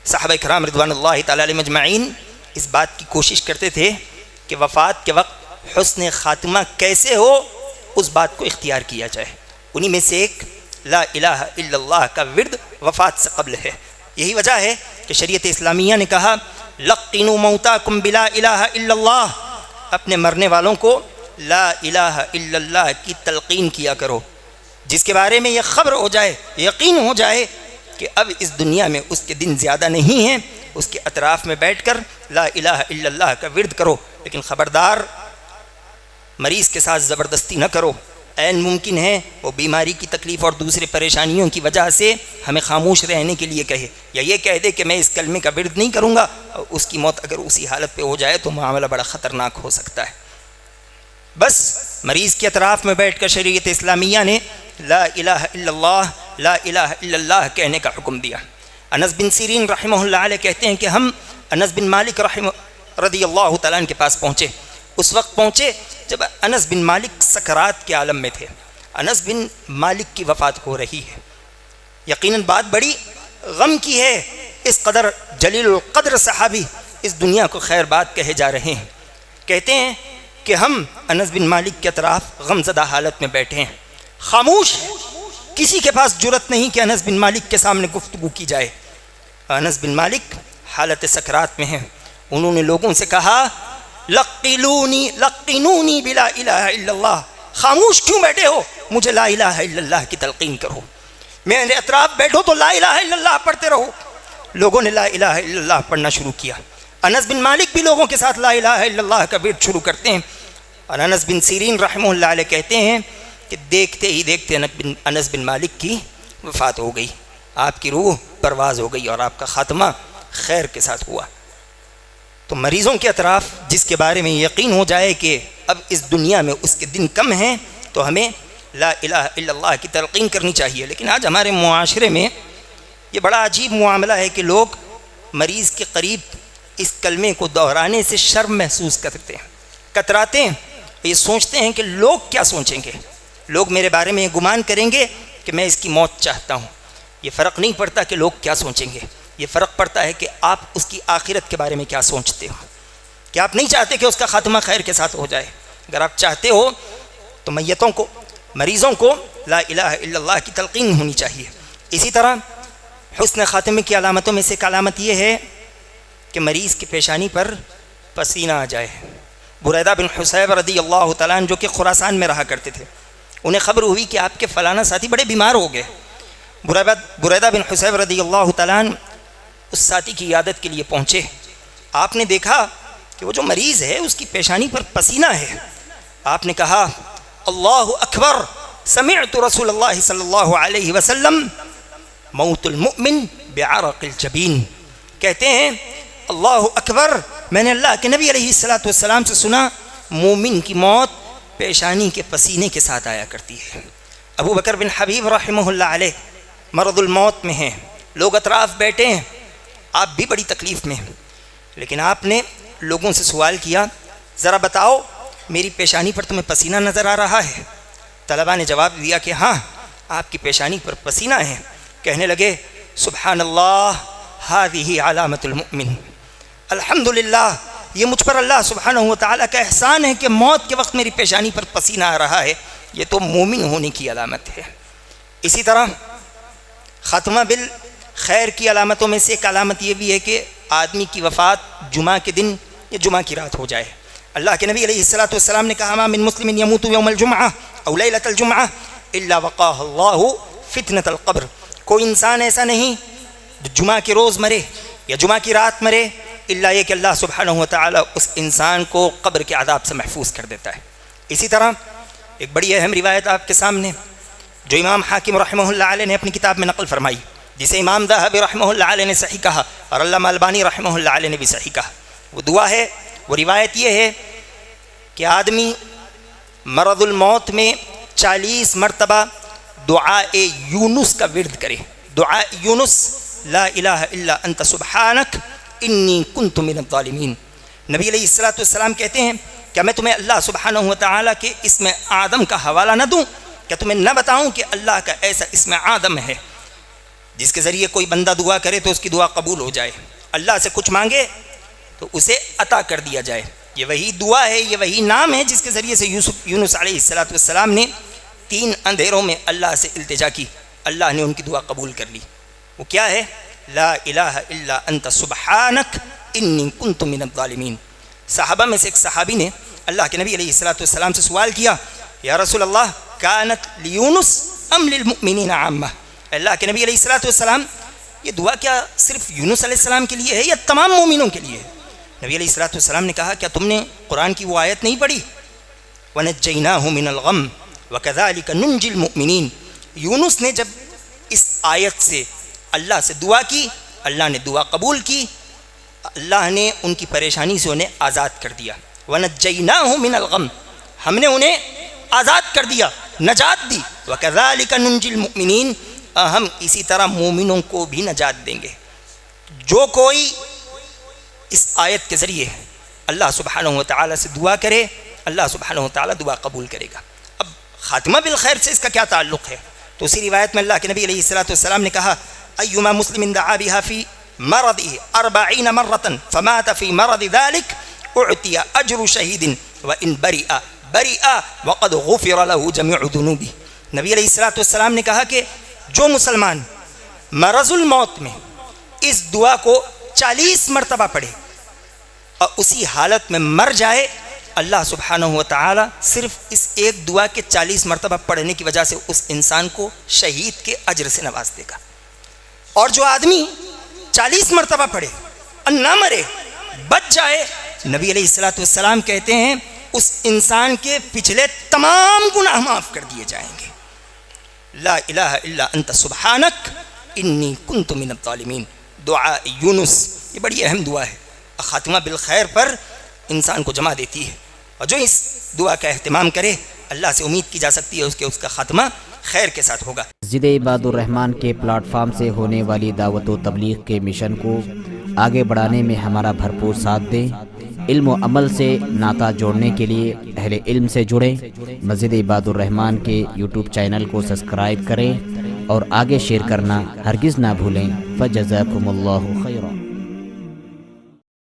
صحابہ کرام رضوان اللہ تعالی علیہم اجمعین اس بات کی کوشش کرتے تھے کہ وفات کے وقت حسن خاتمہ کیسے ہو اس بات کو اختیار کیا جائے. انہی میں سے ایک لا الہ الا اللہ کا ورد وفات سے قبل ہے. یہی وجہ ہے کہ شریعت اسلامیہ نے کہا لقنوا موتاکم بلا الہ الا اللہ، اپنے مرنے والوں کو لا الہ الا اللہ کی تلقین کیا کرو، جس کے بارے میں یہ خبر ہو جائے، یقین ہو جائے کہ اب اس دنیا میں اس کے دن زیادہ نہیں ہیں، اس کے اطراف میں بیٹھ کر لا الہ الا اللہ کا ورد کرو. لیکن خبردار مریض کے ساتھ زبردستی نہ کرو. عین ممکن ہے وہ بیماری کی تکلیف اور دوسرے پریشانیوں کی وجہ سے ہمیں خاموش رہنے کے لیے کہے، یا یہ کہہ دے کہ میں اس کلمے کا ورد نہیں کروں گا، اور اس کی موت اگر اسی حالت پہ ہو جائے تو معاملہ بڑا خطرناک ہو سکتا ہے. بس مریض کے اطراف میں بیٹھ کر شریعت اسلامیہ نے لا الہ الا اللہ لا الہ الا اللہ کہنے کا حکم دیا. انس بن سیرین رحمہ اللہ علیہ کہتے ہیں کہ ہم انس بن مالک رضی اللہ تعالیٰ عنہ کے پاس پہنچے. اس وقت پہنچے جب انس بن مالک سکرات کے عالم میں تھے. انس بن مالک کی وفات ہو رہی ہے. یقیناً بات بڑی غم کی ہے. اس قدر جلیل القدر صحابی اس دنیا کو خیر بات کہے جا رہے ہیں. کہتے ہیں کہ ہم انس بن مالک کے اطراف غمزدہ حالت میں بیٹھے ہیں، خاموش، کسی کے پاس جرت نہیں کہ انس بن مالک کے سامنے گفتگو کی جائے. انس بن مالک حالت سکرات میں ہیں. انہوں نے لوگوں سے کہا لقنونی بلا الہ الا اللہ، خاموش کیوں بیٹھے ہو، مجھے لا الہ الا اللہ کی تلقین کرو، میرے اطراف بیٹھو تو لا الہ الا اللہ پڑھتے رہو. لوگوں نے لا الہ الا اللہ پڑھنا شروع کیا. انس بن مالک بھی لوگوں کے ساتھ لا الہ الا اللہ کا ورد شروع کرتے ہیں. اور انس بن سیرین رحمہ اللہ علیہ کہتے ہیں کہ دیکھتے ہی دیکھتے انس بن مالک کی وفات ہو گئی. آپ کی روح پرواز ہو گئی اور آپ کا خاتمہ خیر کے ساتھ ہوا. تو مریضوں کے اطراف جس کے بارے میں یقین ہو جائے کہ اب اس دنیا میں اس کے دن کم ہیں تو ہمیں لا الہ الا اللہ کی تلقین کرنی چاہیے. لیکن آج ہمارے معاشرے میں یہ بڑا عجیب معاملہ ہے کہ لوگ مریض کے قریب اس کلمے کو دہرانے سے شرم محسوس کرتے ہیں، کتراتے ہیں. یہ سوچتے ہیں کہ لوگ کیا سوچیں گے، لوگ میرے بارے میں یہ گمان کریں گے کہ میں اس کی موت چاہتا ہوں. یہ فرق نہیں پڑتا کہ لوگ کیا سوچیں گے، یہ فرق پڑتا ہے کہ آپ اس کی آخرت کے بارے میں کیا سوچتے ہو. کہ آپ نہیں چاہتے کہ اس کا خاتمہ خیر کے ساتھ ہو جائے. اگر آپ چاہتے ہو تو میتوں کو، مریضوں کو لا الہ الا اللہ کی تلقین ہونی چاہیے. اسی طرح حسن خاتمے کی علامتوں میں سے ایک علامت یہ ہے کہ مریض کی پیشانی پر پسینہ آ جائے. بریدہ بن حصیب رضی اللہ تعالیٰ عنہ جو کہ خراسان میں رہا کرتے تھے، انہیں خبر ہوئی کہ آپ کے فلانا ساتھی بڑے بیمار ہو گئے. بریدہ بن حصیب رضی اللہ تعالیٰ عنہ اس ساتھی کی عیادت کے لیے پہنچے. آپ نے دیکھا کہ وہ جو مریض ہے اس کی پیشانی پر پسینہ ہے. آپ نے کہا اللہ اکبر، سمعت رسول اللہ صلی اللہ علیہ وسلم موت المؤمن بعرق الجبین. کہتے ہیں اللہ اکبر، میں نے اللہ کے نبی علیہ الصلوۃ والسلام سے سنا مومن کی موت پیشانی کے پسینے کے ساتھ آیا کرتی ہے. ابو بکر بن حبیب رحمہ اللہ علیہ مرض الموت میں ہیں، لوگ اطراف بیٹھے ہیں، آپ بھی بڑی تکلیف میں ہیں. لیکن آپ نے لوگوں سے سوال کیا ذرا بتاؤ میری پیشانی پر تمہیں پسینہ نظر آ رہا ہے؟ طلباء نے جواب دیا کہ ہاں آپ کی پیشانی پر پسینہ ہے. کہنے لگے سبحان اللہ ہذہ علامت المؤمن، الحمدللہ یہ مجھ پر اللہ سبحانہ و تعالیٰ کا احسان ہے کہ موت کے وقت میری پیشانی پر پسینہ آ رہا ہے، یہ تو مومن ہونے کی علامت ہے. اسی طرح خاتمہ بالخیر کی علامتوں میں سے ایک علامت یہ بھی ہے کہ آدمی کی وفات جمعہ کے دن یا جمعہ کی رات ہو جائے. اللہ کے نبی علیہ الصلوۃ والسلام نے کہا ما من مسلم یموت یوم الجمعہ او لیلۃ الجمعہ الا وقاہ اللہ فتنۃ القبر. کوئی انسان ایسا نہیں جو جمعہ کے روز مرے یا جمعہ کی رات مرے الا یہ کہ اللہ سبحانہ و تعالیٰ اس انسان کو قبر کے عذاب سے محفوظ کر دیتا ہے. اسی طرح ایک بڑی اہم روایت آپ کے سامنے جو امام حاکم رحمہ اللہ علیہ نے اپنی کتاب میں نقل فرمائی، جسے امام ذہبی رحمہ اللہ علیہ نے صحیح کہا اور علامہ البانی رحمہ اللہ علیہ نے بھی صحیح کہا. وہ دعا ہے، وہ روایت یہ ہے کہ آدمی مرض الموت میں 40 مرتبہ دعائے یونس کا ورد کرے. دعا یونس لا الہ الا انت سبحانک انی کنت من الظالمین. نبی علیہ الصلوۃ والسلام کہتے ہیں کیا میں تمہیں اللہ سبحانہ و تعالیٰ کے اسم اعظم کا حوالہ نہ دوں؟ کیا تمہیں نہ بتاؤں کہ اللہ کا ایسا اسم اعظم ہے جس کے ذریعے کوئی بندہ دعا کرے تو اس کی دعا قبول ہو جائے، اللہ سے کچھ مانگے تو اسے عطا کر دیا جائے۔ یہ وہی دعا ہے، یہ وہی نام ہے جس کے ذریعے سے یونس علیہ السلام نے 3 اندھیروں میں اللہ سے التجا کی، اللہ نے ان کی دعا قبول کر لی۔ وہ کیا ہے؟ لا الہ الا انت سبحانک انی کنت من الظالمین۔ صحابہ میں سے ایک صحابی نے اللہ کے نبی علیہ السلام سے سوال کیا، یا رسول اللہ کانت لیونس ام للمؤمنین عامہ؟ اللہ کے نبی علیہ السلام یہ دعا کیا صرف یونس علیہ السلام کے لیے ہے یا تمام مومنوں کے لیے ہے؟ نبی علیہ السلام نے کہا، کیا تم نے قرآن کی وہ آیت نہیں پڑھی؟ وَنَجَّيْنَاهُ مِنَ الْغَمِّ وَكَذَلِكَ نُنْجِي الْمُؤْمِنِينَ۔ یونس نے جب اس آیت سے اللہ سے دعا کی، اللہ نے دعا قبول کی، اللہ نے ان کی پریشانی سے انہیں آزاد کر دیا۔ وَنَجَّيْنَاهُ مِنَ الْغَمِّ، ہم نے انہیں آزاد کر دیا، نجات دی۔ وَكَذَلِكَ نُنْجِي الْمُؤْمِنِينَ، ہم اسی طرح مومنوں کو بھی نجات دیں گے۔ جو کوئی اس آیت کے ذریعے اللہ سبحانہ و تعالیٰ سے دعا کرے، اللہ سبحانہ و تعالیٰ دعا قبول کرے گا۔ اب خاتمہ بالخیر سے اس کا کیا تعلق ہے؟ تو اسی روایت میں اللہ کے نبی علیہ السلام نے کہا، ایما مسلم دعا بها فی مرضه 40 مرة فمات فی مرض ذلك اعطی اجر شہید وان برئ وقد غفر له جميع ذنوبه۔ نبی علیہ السلام نے کہا کہ جو مسلمان مرض الموت میں اس دعا کو 40 مرتبہ پڑھے اور اسی حالت میں مر جائے، اللہ سبحانہ و تعالی صرف اس ایک دعا کے 40 مرتبہ پڑھنے کی وجہ سے اس انسان کو شہید کے اجر سے نواز دے گا۔ اور جو آدمی 40 مرتبہ پڑھے اور نہ مرے، بچ جائے، نبی علیہ السلام کہتے ہیں اس انسان کے پچھلے تمام گناہ معاف کر دیے جائیں گے۔ لا الہ الا انت سبحانک انی کنت من الظالمین، دعا یونس، یہ بڑی اہم دعا ہے، خاتمہ بالخیر پر انسان کو جمع دیتی ہے، اور جو اس دعا کا اہتمام کرے اللہ سے امید کی جا سکتی ہے اس کا خاتمہ خیر کے ساتھ ہوگا۔ مسجد عباد الرحمن کے پلیٹ فارم سے ہونے والی دعوت و تبلیغ کے مشن کو آگے بڑھانے میں ہمارا بھرپور ساتھ دیں۔ علم و عمل سے ناطہ جوڑنے کے لیے اہل علم سے جڑیں۔ مسجد عباد الرحمن کے یوٹیوب چینل کو سبسکرائب کریں اور آگے شیئر کرنا ہرگز نہ بھولیں۔ فجزاکم اللہ خیر۔